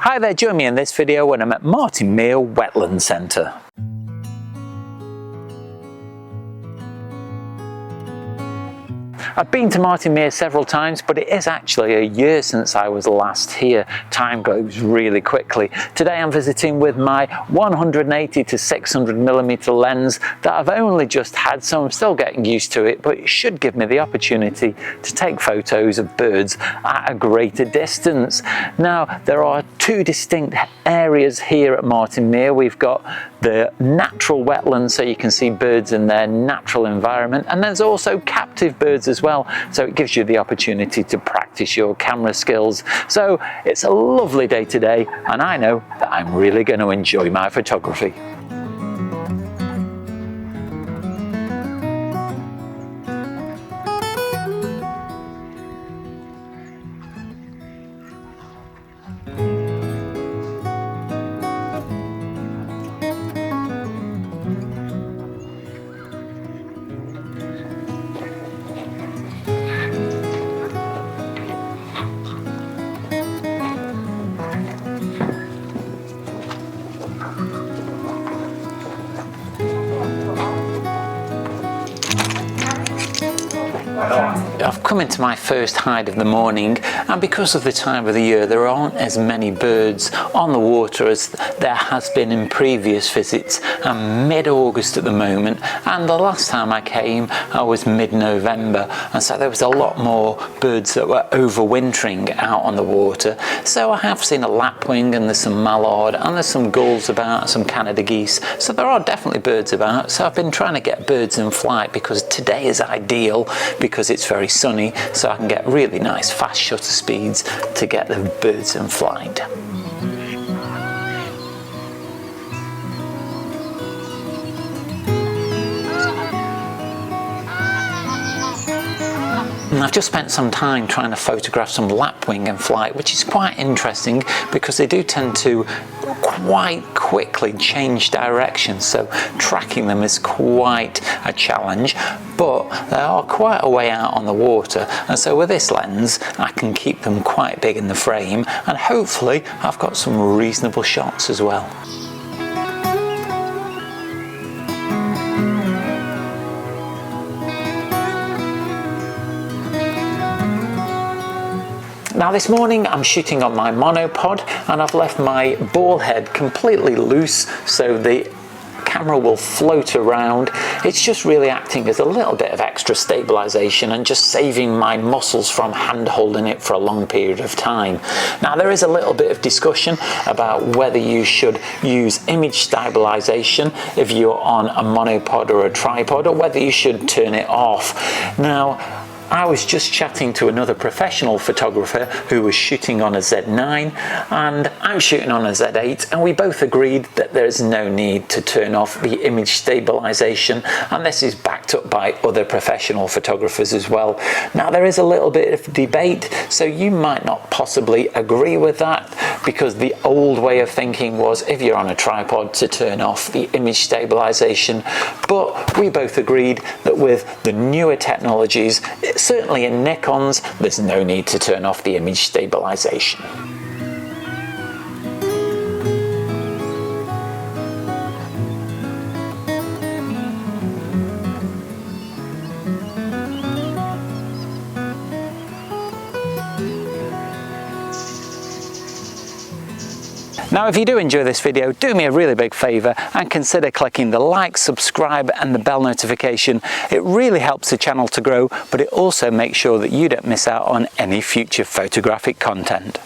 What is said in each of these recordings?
Hi there, join me in this video when I'm at Martin Mere Wetland Centre. I've been to Martin Mere several times, but it is actually a year since I was last here. Time goes really quickly. Today I'm visiting with my 180 to 600mm lens that I've only just had, so I'm still getting used to it, but it should give me the opportunity to take photos of birds at a greater distance. Now, there are two distinct areas here at Martin Mere. We've got the natural wetlands, so you can see birds in their natural environment, and there's also captive birds as well, so it gives you the opportunity to practice your camera skills. So it's a lovely day today, and I know that I'm really going to enjoy my photography. I've come into my first hide of the morning, and because of the time of the year there aren't as many birds on the water as there has been in previous visits. I'm mid-August at the moment, and the last time I came I was mid-November, and so there was a lot more birds that were overwintering out on the water. So I have seen a lapwing, and there's some mallard, and there's some gulls about, some Canada geese, so there are definitely birds about. So I've been trying to get birds in flight because today is ideal because it's very sunny, so I can get really nice fast shutter speeds to get the birds in flight. And I've just spent some time trying to photograph some lapwing in flight, which is quite interesting because they do tend to quite quickly change direction, so tracking them is quite a challenge, but they are quite a way out on the water, and so with this lens I can keep them quite big in the frame, and hopefully I've got some reasonable shots as well. Now this morning I'm shooting on my monopod, and I've left my ball head completely loose so the camera will float around. It's just really acting as a little bit of extra stabilization and just saving my muscles from hand holding it for a long period of time. Now there is a little bit of discussion about whether you should use image stabilization if you're on a monopod or a tripod, or whether you should turn it off. Now, I was just chatting to another professional photographer who was shooting on a Z9, and I'm shooting on a Z8, and we both agreed that there's no need to turn off the image stabilization, and this is backed up by other professional photographers as well. Now there is a little bit of debate, so you might not possibly agree with that, because the old way of thinking was if you're on a tripod to turn off the image stabilization, but we both agreed that with the newer technologies, certainly in Nikons, there's no need to turn off the image stabilization. Now if you do enjoy this video, do me a really big favour and consider clicking the like, subscribe and the bell notification. It really helps the channel to grow, but it also makes sure that you don't miss out on any future photographic content.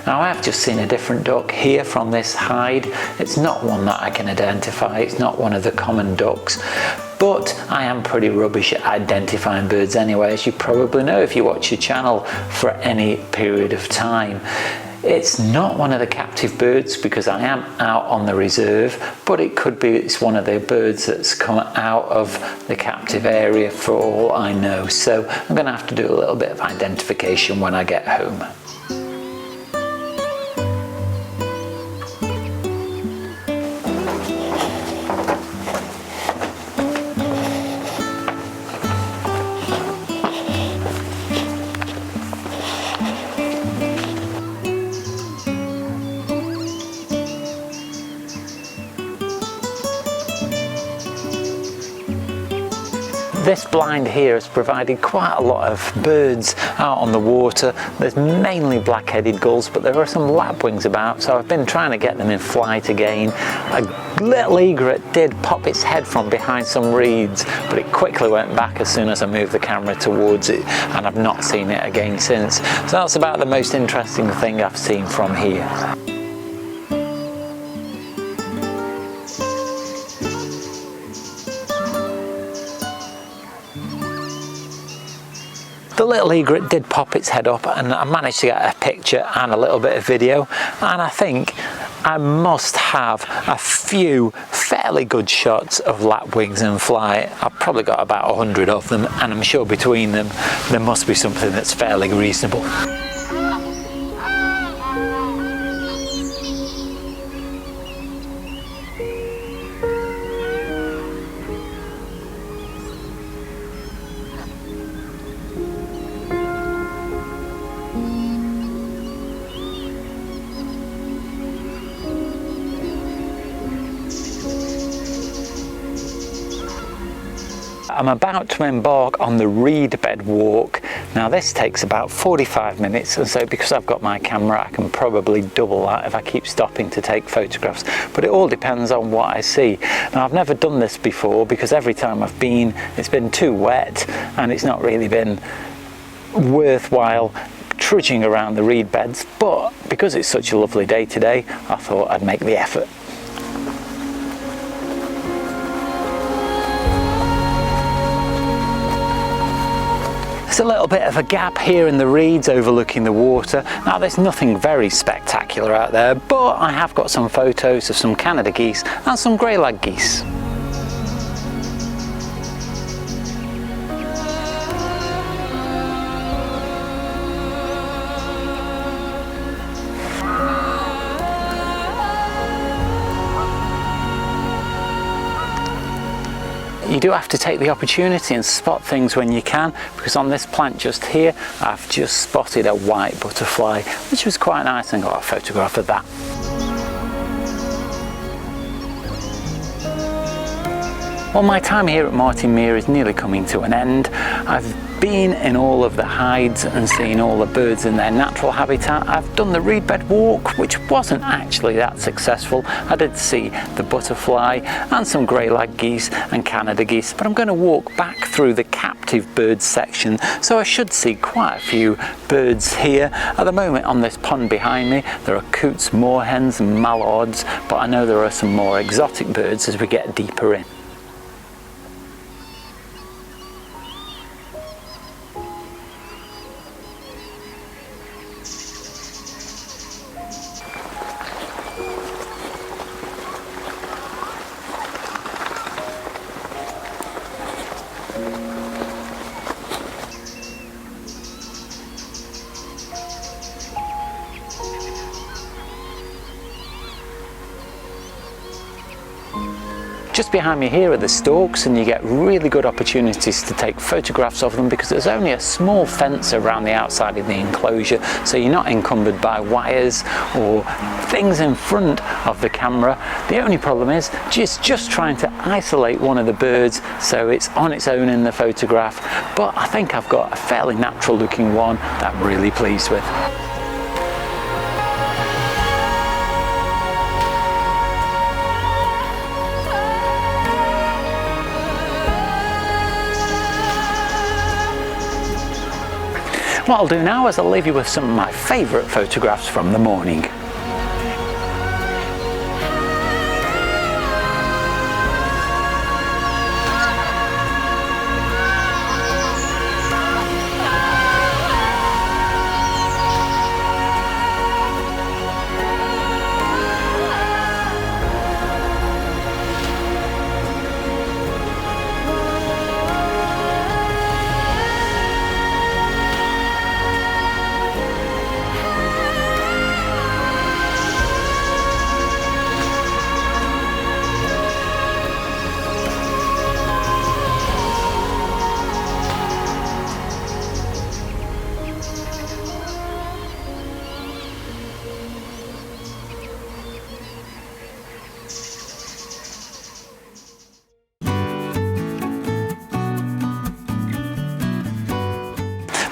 Now I have just seen a different duck here from this hide. It's not one that I can identify, it's not one of the common ducks, but I am pretty rubbish at identifying birds anyway, as you probably know if you watch your channel for any period of time. It's not one of the captive birds because I am out on the reserve, but it could be it's one of the birds that's come out of the captive area for all I know. So I'm going to have to do a little bit of identification when I get home. This blind here has provided quite a lot of birds out on the water. There's mainly black-headed gulls, but there are some lapwings about, so I've been trying to get them in flight again. A little egret did pop its head from behind some reeds, but it quickly went back as soon as I moved the camera towards it, and I've not seen it again since. So that's about the most interesting thing I've seen from here. The little egret did pop its head up and I managed to get a picture and a little bit of video, and I think I must have a few fairly good shots of lapwings in flight. I've probably got about 100 of them, and I'm sure between them there must be something that's fairly reasonable. I'm about to embark on the Reedbed walk. Now this takes about 45 minutes, and so because I've got my camera I can probably double that if I keep stopping to take photographs, but it all depends on what I see. Now I've never done this before because every time I've been it's been too wet and it's not really been worthwhile trudging around the reed beds, but because it's such a lovely day today I thought I'd make the effort. There's a little bit of a gap here in the reeds overlooking the water. Now there's nothing very spectacular out there, but I have got some photos of some Canada geese and some grey-lag geese. You do have to take the opportunity and spot things when you can, because on this plant just here I've just spotted a white butterfly, which was quite nice, and got a photograph of that. Well, my time here at Martin Mere is nearly coming to an end. I've been in all of the hides and seen all the birds in their natural habitat. I've done the Reedbed walk, which wasn't actually that successful. I did see the butterfly and some grey-lag geese and Canada geese, but I'm going to walk back through the captive birds section, so I should see quite a few birds here. At the moment on this pond behind me there are coots, moorhens and mallards, but I know there are some more exotic birds as we get deeper in. Just behind me here are the storks, and you get really good opportunities to take photographs of them because there's only a small fence around the outside of the enclosure, so you're not encumbered by wires or things in front of the camera. The only problem is just trying to isolate one of the birds so it's on its own in the photograph, but I think I've got a fairly natural looking one that I'm really pleased with. What I'll do now is I'll leave you with some of my favourite photographs from the morning.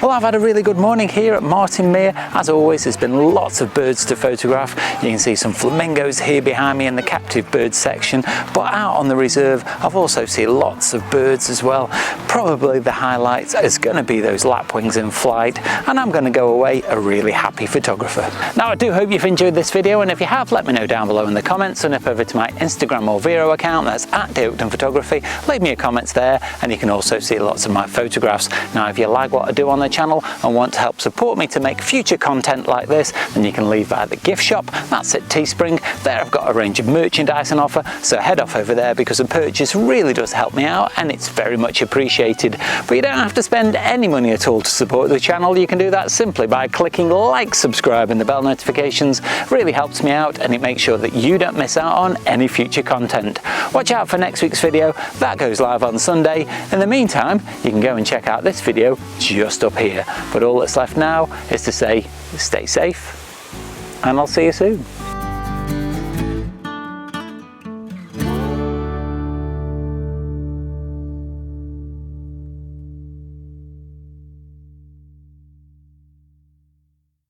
Well, I've had a really good morning here at Martin Mere. As always, there's been lots of birds to photograph. You can see some flamingos here behind me in the captive birds section, but out on the reserve I've also seen lots of birds as well. Probably the highlight is going to be those lapwings in flight, and I'm going to go away a really happy photographer. Now, I do hope you've enjoyed this video, and if you have, let me know down below in the comments, and nip over to my Instagram or Vero account, that's at Darrell Oakden Photography. Leave me a comment there, and you can also see lots of my photographs. Now, if you like what I do on the channel and want to help support me to make future content like this, then you can leave via the gift shop. That's at Teespring. There I've got a range of merchandise on offer, so head off over there because a purchase really does help me out and it's very much appreciated. But you don't have to spend any money at all to support the channel. You can do that simply by clicking like, subscribe and the bell notifications. It really helps me out and it makes sure that you don't miss out on any future content. Watch out for next week's video. That goes live on Sunday. In the meantime, you can go and check out this video just up here. But all that's left now is to say, stay safe, and I'll see you soon.